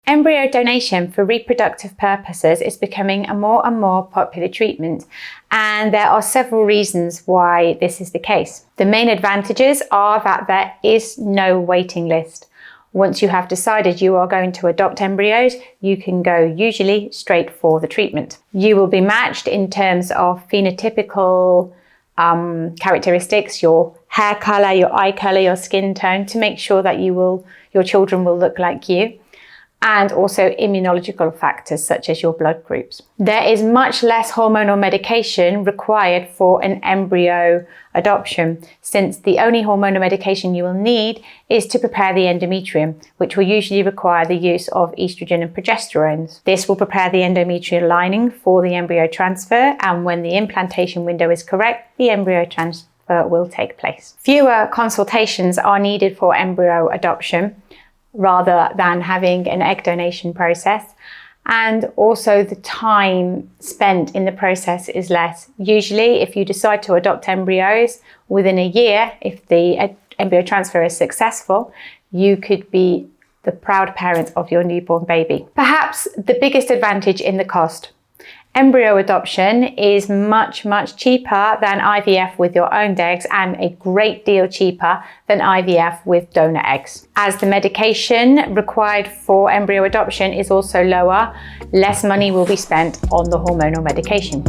Embryo donation for reproductive purposes is becoming a more and more popular treatment, and there are several reasons why this is the case. The main advantages are that there is no waiting list. Once you have decided you are going to adopt embryos, you can go usually straight for the treatment. You will be matched in terms of phenotypical characteristics, your hair color, your eye color, your skin tone, to make sure that your children will look like you, and also immunological factors such as your blood groups. There is much less hormonal medication required for an embryo adoption, since the only hormonal medication you will need is to prepare the endometrium, which will usually require the use of estrogen and progesterones. This will prepare the endometrial lining for the embryo transfer, and when the implantation window is correct, the embryo transfer will take place. Fewer consultations are needed for embryo adoption rather than having an egg donation process, and also the time spent in the process is less. Usually, if you decide to adopt embryos within a year, if the embryo transfer is successful, you could be the proud parent of your newborn baby. Perhaps the biggest advantage in the cost. Embryo adoption is much cheaper than IVF with your own eggs, and a great deal cheaper than IVF with donor eggs. As the medication required for embryo adoption is also lower, less money will be spent on the hormonal medication.